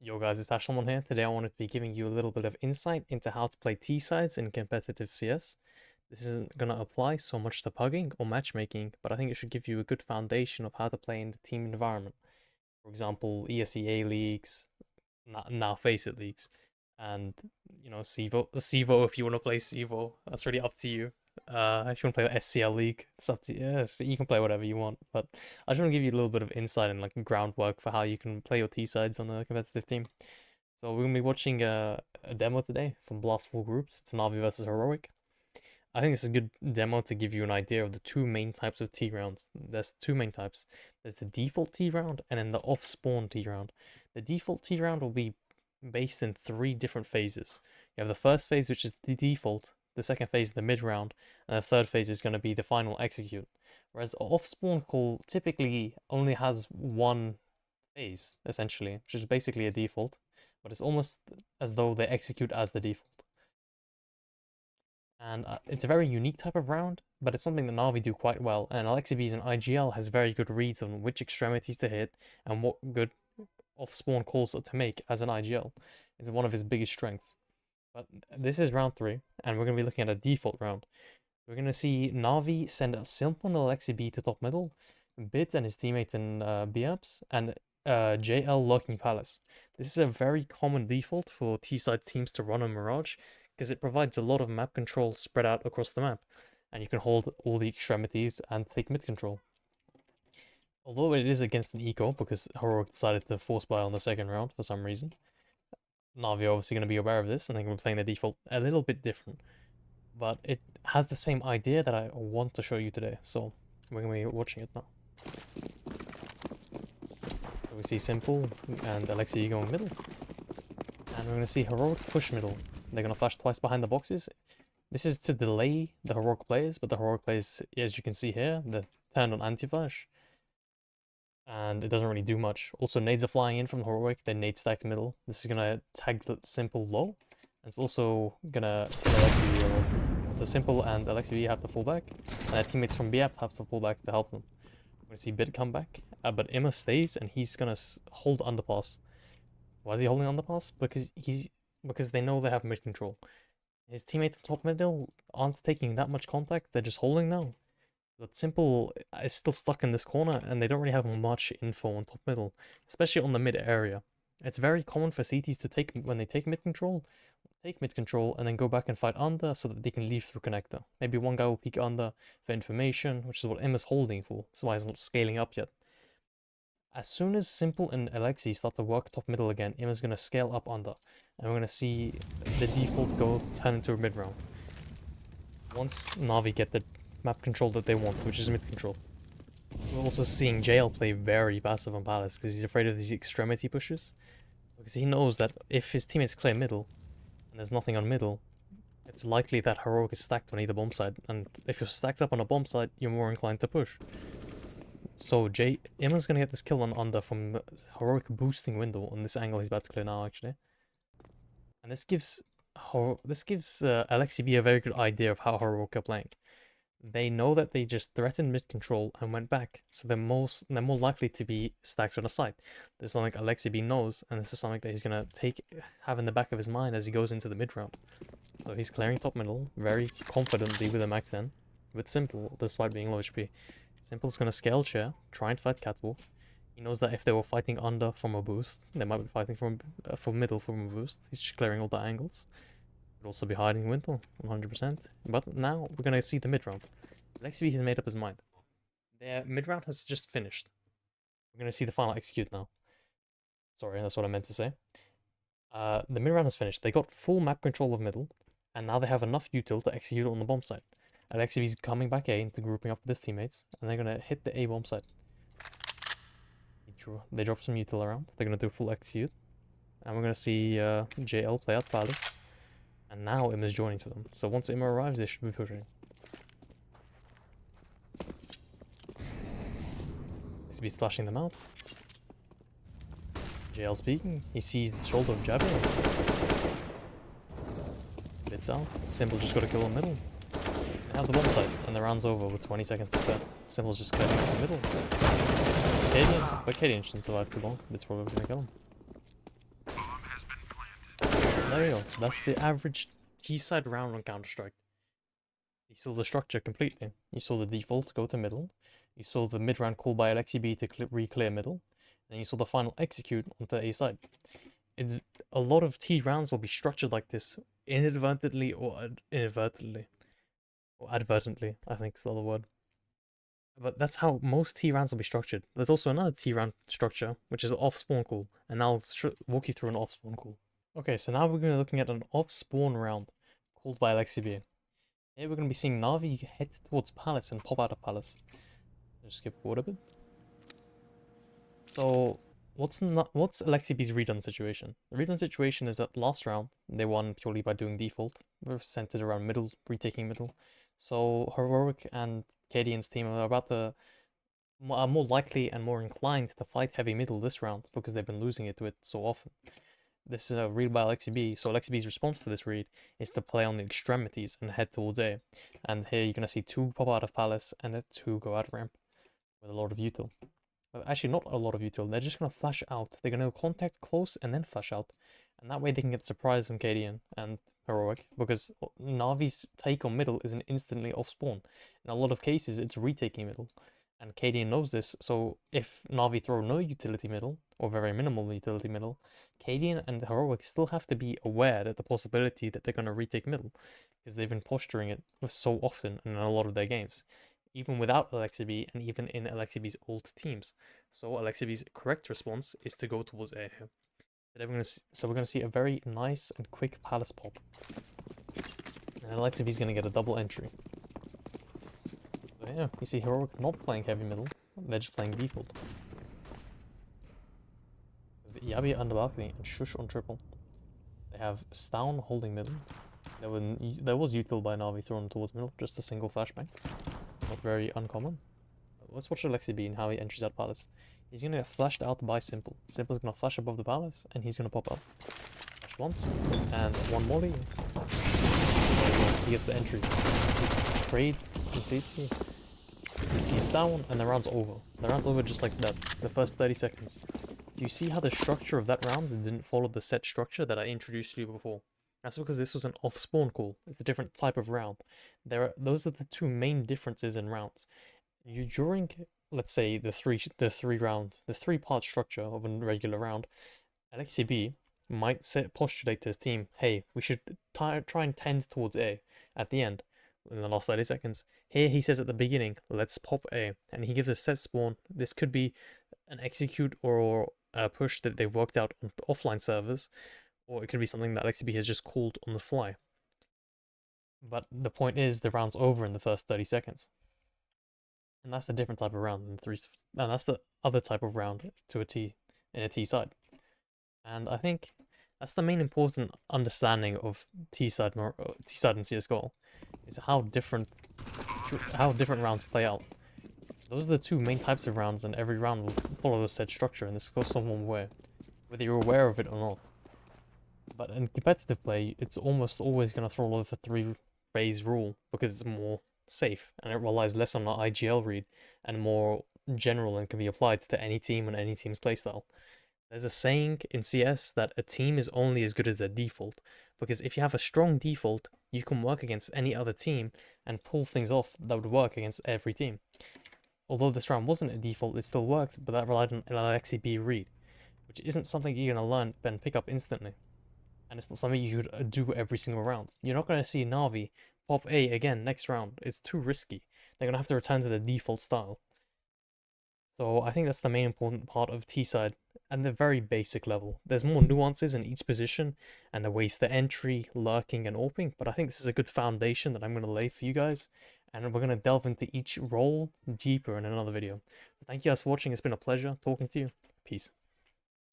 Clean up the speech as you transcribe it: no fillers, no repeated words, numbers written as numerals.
Yo guys, it's Ashlamon here. Today I wanted to be giving you a little bit of insight into how to play T-sides in competitive CS. This isn't going to apply so much to pugging or matchmaking, but I think it should give you a good foundation of how to play in the team environment. For example, ESEA leagues, now Face It leagues, and CEVO if you want to play CEVO. That's really up to you. If you want to play the SCL League, it's up to you. Yeah, so you can play whatever you want. But I just want to give you a little bit of insight and like groundwork for how you can play your T sides on a competitive team. So we're gonna be watching a demo today from Blastful Groups. It's Navi versus Heroic. I think this is a good demo to give you an idea of the two main types of T rounds. There's two main types. There's the default T round and then the off-spawn T round. The default T round will be based in three different phases. You have the first phase, which is the default, the second phase is the mid round, and the third phase is going to be the final execute. Whereas off spawn call typically only has one phase, essentially, which is basically a default, but it's almost as though they execute as the default. And it's a very unique type of round, but it's something that Navi do quite well, and Alexibees and IGL has very good reads on which extremities to hit and what good off-spawn calls to make as an IGL. It's one of his biggest strengths. But this is round 3, and we're going to be looking at a default round. We're going to see Navi send a simple and Alexibee to top middle, Bit and his teammate in B-ups, and JL locking Palace. This is a very common default for T-side teams to run on Mirage, because it provides a lot of map control spread out across the map, and you can hold all the extremities and take mid control. Although it is against an eco, because Heroic decided to force buy on the second round for some reason, Navi are obviously going to be aware of this, and they're going to be playing the default a little bit different. But it has the same idea that I want to show you today, so we're going to be watching it now. So we see Simple and Alexi going middle. And we're going to see Heroic push middle. They're going to flash twice behind the boxes. This is to delay the Heroic players, but the Heroic players, as you can see here, they're turned on anti-flash. And it doesn't really do much. Also, nades are flying in from Heroic, then nade stacked middle. This is gonna tag the Simple low. And it's also gonna kill Alexi low. So Simple and Alexi have to fall back, and their teammates from BF have to fall back to help them. We're gonna see Bit come back, but Imma stays, and he's gonna hold underpass. Why is he holding underpass? Because they know they have mid control. His teammates in top middle aren't taking that much contact, they're just holding now. But Simple is still stuck in this corner, and they don't really have much info on top middle, especially on the mid area. It's very common for CTs to take, when they take mid control, and then go back and fight under so that they can leave through connector. Maybe one guy will peek under for information, which is what M is holding for. That's why he's not scaling up yet. As soon as Simple and Alexi start to work top middle again, Im is going to scale up under, and we're going to see the default go turn into a mid round. Once Navi get the map control that they want, which is mid control. We're also seeing JL play very passive on Palace because he's afraid of these extremity pushes. Because he knows that if his teammates clear middle and there's nothing on middle, it's likely that Heroic is stacked on either bomb side. And if you're stacked up on a bomb side, you're more inclined to push. So Imma's gonna get this kill on under from Heroic boosting window on this angle he's about to clear now, actually. And this gives Alexi B a very good idea of how Heroic are playing. They know that they just threatened mid control and went back, so they're more likely to be stacked on a side. This is something Alexi B knows, and this is something that he's gonna have in the back of his mind as he goes into the mid round. So he's clearing top middle very confidently with a Mac 10, with Simple, despite being low HP. Simple's gonna scale chair, try and fight catwalk. He knows that if they were fighting under from a boost, they might be fighting from middle from a boost. He's just clearing all the angles. Could also be hiding window, 100%. But now we're gonna see the mid round. Alexi has made up his mind. Their mid round has just finished. We're gonna see the final execute now. Sorry, that's what I meant to say. The mid round has finished. They got full map control of middle, and now they have enough util to execute on the bomb side. Alexi coming back A into grouping up with his teammates, and they're gonna hit the A bomb side. They drop some util around. They're gonna do full execute, and we're gonna see JL play out Palace. And now Im is joining for them. So once Im arrives, they should be pushing. SB's slashing them out. JL speaking. He sees the shoulder of Jabber. It's out. Simple just got to kill in the middle. They have the bomb site, and the round's over with 20 seconds to spare. Simple's just clearing in the middle. Cadian, but Cadian shouldn't survive too long. It's probably gonna kill him. There you go. That's the average T-side round on Counter-Strike. You saw the structure completely. You saw the default go to middle. You saw the mid-round call by LXCB to re-clear middle. And you saw the final execute onto A side. It's a lot of T rounds will be structured like this inadvertently or inadvertently. Or advertently, I think is the other word. But that's how most T rounds will be structured. There's also another T round structure, which is an off-spawn call. And I'll walk you through an off-spawn call. Okay, so now we're going to be looking at an off-spawn round called by LXCB. Here we're going to be seeing Navi head towards Palace and pop out of Palace. Just skip forward a bit. So, what's LXCB's read-on situation? The read-on situation is that last round, they won purely by doing default. We're centered around middle, retaking middle. So, Heroic and KDN's team are more likely and more inclined to fight heavy middle this round because they've been losing it to it so often. This is a read by LXCB, so LXCB's response to this read is to play on the extremities and head towards A. And here you're going to see 2 pop out of Palace and 2 go out ramp with a lot of util. Well, actually, not a lot of util, they're just going to flash out. They're going to contact close and then flash out. And that way they can get surprise on KDN and Heroic, because Navi's take on middle is an instantly off spawn. In a lot of cases, it's retaking middle. And KDN knows this, so if Navi throw no utility middle, or very minimal utility middle, KDN and Heroic still have to be aware that the possibility that they're going to retake middle, because they've been posturing it so often in a lot of their games, even without LXCB and even in LXCB's old teams. So LXCB's correct response is to go towards A here. So we're going to see a very nice and quick Palace pop. And LXCB's going to get a double entry. Yeah, you see Heroic not playing heavy middle, they're just playing default. With Yabi under balcony and Shush on triple. They have Stown holding middle. There was util by Navi thrown towards middle, just a single flashbang. Not very uncommon. Let's watch LXCB and how he enters that Palace. He's going to get flashed out by Simple. Simple's going to flash above the Palace, and he's going to pop up. Flash once, and one molly. He gets the entry. Trade in CT. He sees down, and the round's over. The round's over just like that, the first 30 seconds. Do you see how the structure of that round didn't follow the set structure that I introduced to you before? That's because this was an off-spawn call. It's a different type of round. Those are the 2 main differences in rounds. During, let's say, the 3-part structure of a regular round, LXCB might postulate to his team, hey, we should try and tend towards A at the end. In the last 30 seconds. Here he says at the beginning, let's pop A, and he gives a set spawn. This could be an execute or a push that they've worked out on offline servers, or it could be something that LXCB has just called on the fly. But the point is, the round's over in the first 30 seconds. And that's a different type of round and that's the other type of round to a T in a T side. And I think that's the main important understanding of T side in CS:GO. Is how different rounds play out. Those are the 2 main types of rounds, and every round will follow the said structure, and this goes some way, whether you're aware of it or not. But in competitive play, it's almost always going to throw the 3-phase rule, because it's more safe, and it relies less on an IGL read, and more general and can be applied to any team and any team's playstyle. There's a saying in CS that a team is only as good as their default, because if you have a strong default, you can work against any other team and pull things off that would work against every team. Although this round wasn't a default, it still worked, but that relied on an LXCB read, which isn't something you're going to learn and pick up instantly. And it's not something you could do every single round. You're not going to see Navi pop A again next round. It's too risky. They're going to have to return to the default style. So I think that's the main important part of T-side and the very basic level. There's more nuances in each position and the ways to entry, lurking, and AWPing, but I think this is a good foundation that I'm going to lay for you guys, and we're going to delve into each role deeper in another video. So thank you guys for watching. It's been a pleasure talking to you. Peace.